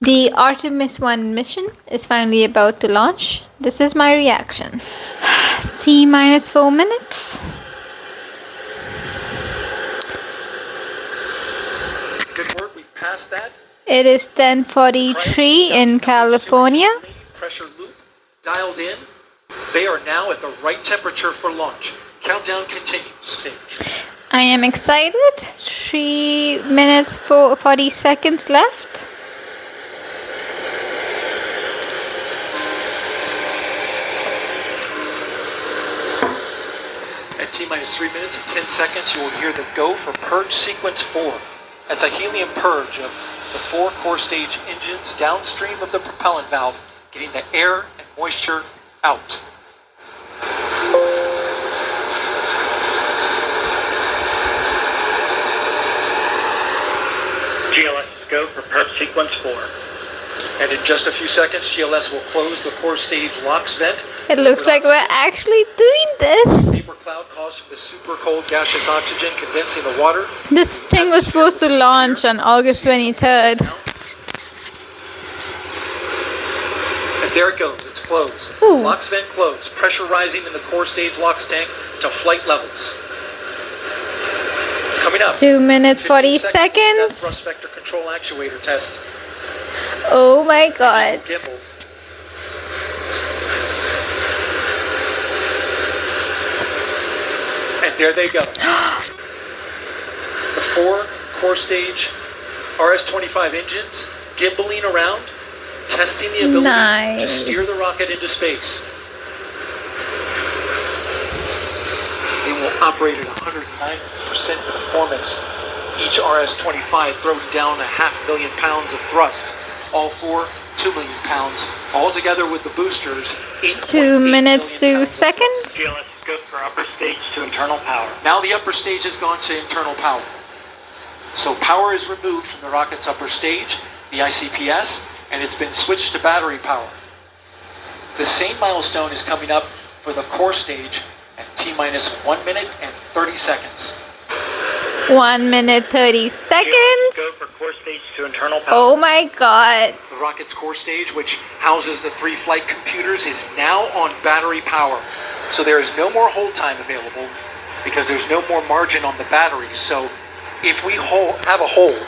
The Artemis 1 mission is finally about to launch. This is my reaction. T minus 4 minutes. Good work, we've passed that. It is 10:43 in California. Pressure loop dialed in. They are now at the right temperature for launch. Countdown continues. I am excited. 3 minutes 40 seconds left. At T minus 3 minutes and 10 seconds, you will hear the go for purge sequence 4. That's a helium purge of the 4 core stage engines downstream of the propellant valve, getting the air and moisture out. GLS, go for purge sequence 4. And in just a few seconds, GLS will close the core stage LOX vent. It looks like we're actually doing this. Vapor cloud caused from the super cold gaseous oxygen condensing the water. This thing was supposed to launch on August 23rd. And there it goes, it's closed. Ooh. LOX vent closed, pressure rising in the core stage LOX tank to flight levels. Coming up. 2 minutes 40 Thrust seconds. vector control actuator test. Oh my god. Gimbal. And there they go. The 4 core stage RS-25 engines gimbaling around, testing the ability to steer the rocket into space. They will operate at 109% performance. Each RS-25 throwing down 500,000 pounds of thrust. All 4, 2 million pounds. All together with the boosters, 2 minutes 2 seconds. GLS, go for upper stage to internal power. Now the upper stage has gone to internal power. So power is removed from the rocket's upper stage, the ICPS, and it's been switched to battery power. The same milestone is coming up for the core stage at T minus 1 minute and 30 seconds. 1 minute 30 seconds. Go for core stage to internal power. Oh my god. The rocket's core stage, which houses the 3 flight computers, is now on battery power. So there is no more hold time available because there's no more margin on the batteries. So if we have a hold,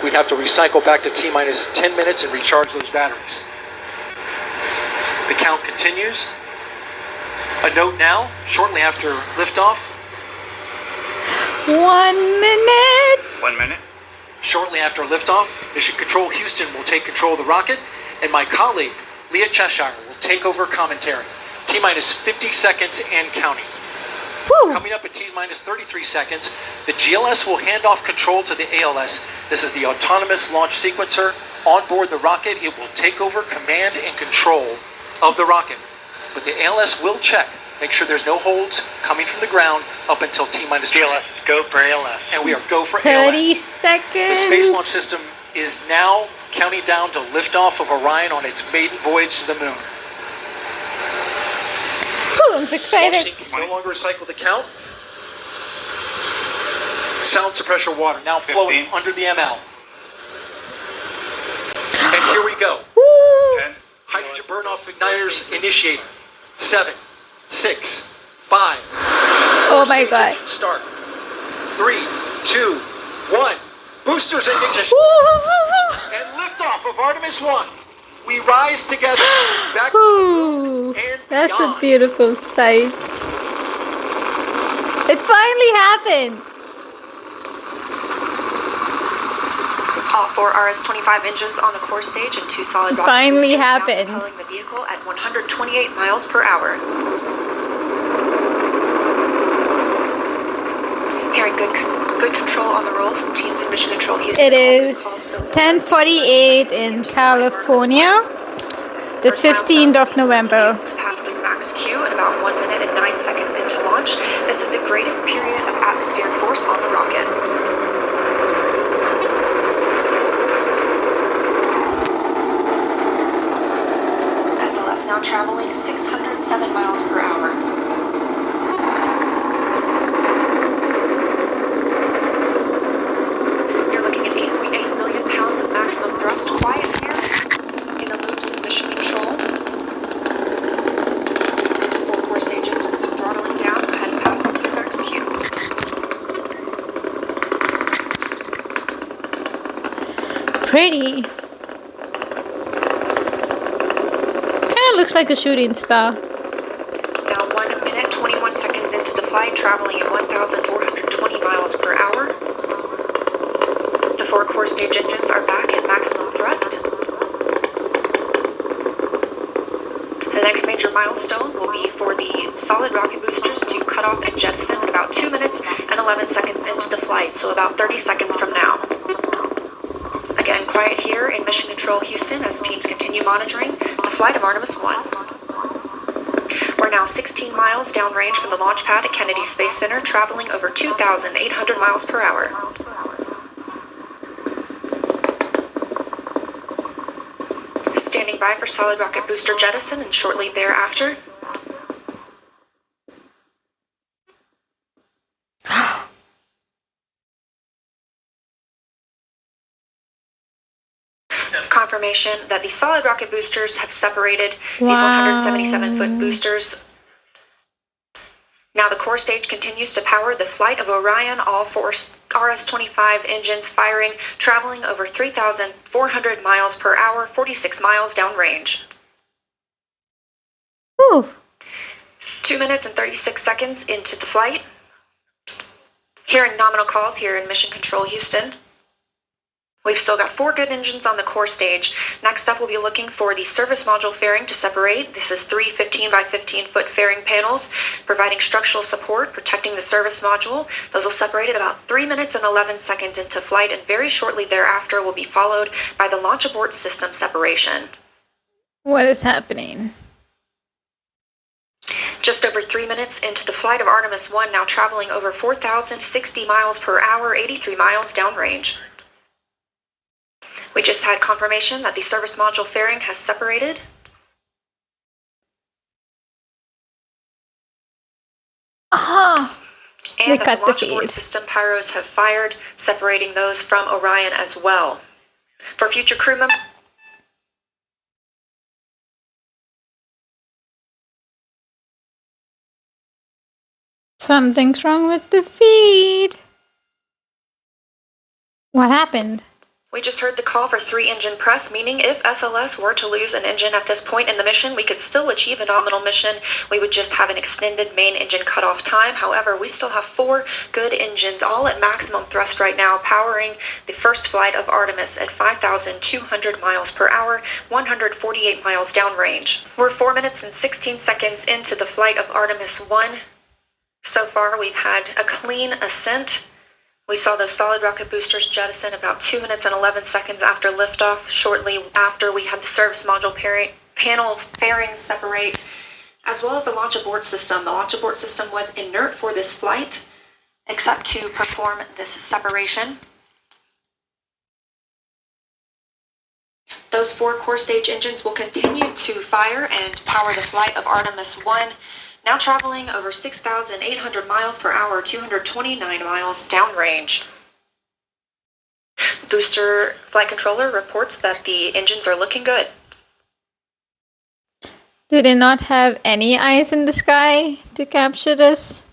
we'd have to recycle back to T minus 10 minutes and recharge those batteries. The count continues. A note now, shortly after liftoff. 1 minute. 1 minute. Shortly after liftoff, Mission Control Houston will take control of the rocket, and my colleague, Leah Cheshire, will take over commentary. T minus 50 seconds and counting. Whew. Coming up at T minus 33 seconds, the GLS will hand off control to the ALS. This is the autonomous launch sequencer. On board the rocket, it will take over command and control of the rocket. But the ALS will check, make sure there's no holds coming from the ground up until T minus 2 GLS, seconds. go for ALS. And we are go for 30 ALS. seconds. The Space Launch System is now counting down to liftoff of Orion on its maiden voyage to the moon. Ooh, I'm so excited. Launch can no longer recycle the count. Sound suppressor water now flowing 15. under the ML. And here we go. Woo. 10. Hydrogen burn-off igniters initiated. 7, 6, 5. Oh my god. Engine start. 3, 2, 1. Boosters in ignition. And liftoff of Artemis 1. We rise together back to the moon Ooh, and that's a beyond. beautiful sight. It finally happened. All 4 RS-25 engines on the core stage and 2 solid rocket Finally boosters now happened. propelling the vehicle at 128 miles per hour. Hearing good control on the roll from teams in Mission Control Houston. It is 10:48 in California, the 15th of November. To pass through max Q at about 1 minute and 9 seconds into launch. This is the greatest period of atmospheric force on the rocket. SLS now traveling 607 miles per hour. You're looking at 8.8 million pounds of maximum thrust. Quiet here. pretty. Kind of looks like a shooting star. Now 1 minute, 21 seconds into the flight, traveling at 1,420 miles per hour. The 4 core stage engines are back at maximum thrust. The next major milestone will be for the solid rocket boosters to cut off and jettison at about 2 minutes and 11 seconds into the flight, so about 30 seconds from now. Again, quiet here in Mission Control Houston as teams continue monitoring the flight of Artemis 1. We're now 16 miles downrange from the launch pad at Kennedy Space Center, traveling over 2,800 miles per hour. Standing by for solid rocket booster jettison and shortly thereafter. Confirmation that the solid rocket boosters have separated these 177-foot boosters. Now the core stage continues to power the flight of Orion, all 4 RS-25 engines firing, traveling over 3,400 miles per hour, 46 miles downrange. Ooh. 2 minutes and 36 seconds into the flight. Hearing nominal calls here in Mission Control Houston. We've still got 4 good engines on the core stage. Next up, we'll be looking for the service module fairing to separate. This is 3 15 by 15 foot fairing panels, providing structural support, protecting the service module. Those will separate at about 3 minutes and 11 seconds into flight, and very shortly thereafter will be followed by the launch abort system separation. What is happening? Just over 3 minutes into the flight of Artemis 1, now traveling over 4,060 miles per hour, 83 miles downrange. We just had confirmation that the service module fairing has separated. Aha! And that cut the launch the abort feed. system pyros have fired, separating those from Orion as well. For future crew members, Something's wrong with the feed. What happened? we just heard the call for 3 engine press, meaning if SLS were to lose an engine at this point in the mission, we could still achieve a nominal mission. We would just have an extended main engine cutoff time. However, we still have 4 good engines, all at maximum thrust right now, powering the first flight of Artemis at 5,200 miles per hour, 148 miles downrange. We're 4 minutes and 16 seconds into the flight of Artemis 1. So far, we've had a clean ascent. We saw those solid rocket boosters jettison about 2 minutes and 11 seconds after liftoff. Shortly after, we had the service module panels fairings separate, as well as the launch abort system. The launch abort system was inert for this flight, except to perform this separation. Those 4 core stage engines will continue to fire and power the flight of Artemis 1. Now traveling over 6,800 miles per hour, 229 miles downrange. The booster flight controller reports that the engines are looking good. Did it not have any eyes in the sky to capture this?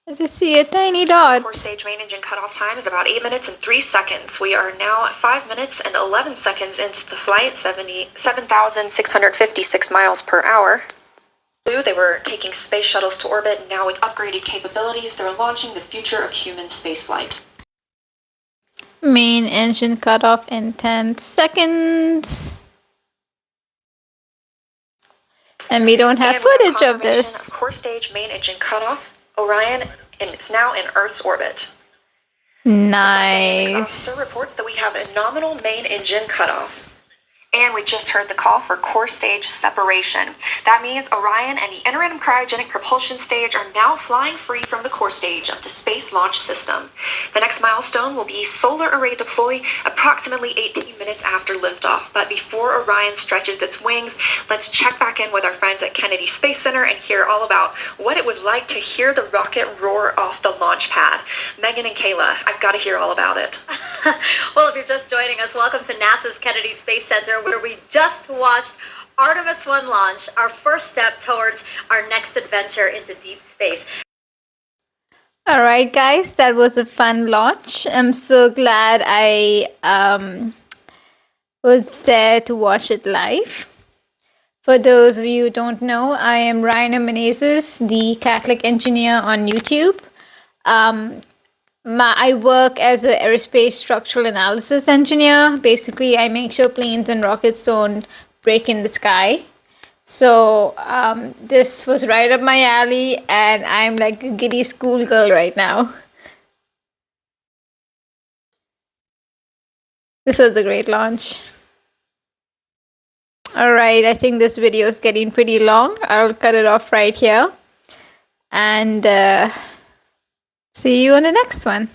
I just see a tiny dot. Core stage main engine cutoff time is about 8 minutes and 3 seconds. We are now at 5 minutes and 11 seconds into the flight, 7,656 miles per hour. They were taking space shuttles to orbit, and now with upgraded capabilities, they're launching the future of human spaceflight. Main engine cut off in 10 seconds. And we don't have And we footage of confirmation this. Core stage main engine cutoff. Orion, and it's now in Earth's orbit. The dynamics officer Nice. reports that we have a nominal main engine cutoff. And we just heard the call for core stage separation. That means Orion and the interim cryogenic propulsion stage are now flying free from the core stage of the Space Launch System. The next milestone will be solar array deploy approximately 18 minutes after liftoff. But before Orion stretches its wings, let's check back in with our friends at Kennedy Space Center and hear all about what it was like to hear the rocket roar off the launch pad. Megan and Kayla, I've got to hear all about it. Well, if you're just joining us, welcome to NASA's Kennedy Space Center, where we just watched Artemis 1 launch, our first step towards our next adventure into deep space. Alright guys, that was a fun launch. I'm so glad I was there to watch it live. For those of you who don't know, I am Raina Menezes, the Catholic engineer on YouTube. I work as an aerospace structural analysis engineer. Basically, I make sure planes and rockets don't break in the sky. So this was right up my alley, and I'm like a giddy schoolgirl right now. This was a great launch. All right, I think this video is getting pretty long. I'll cut it off right here. And see you on the next one.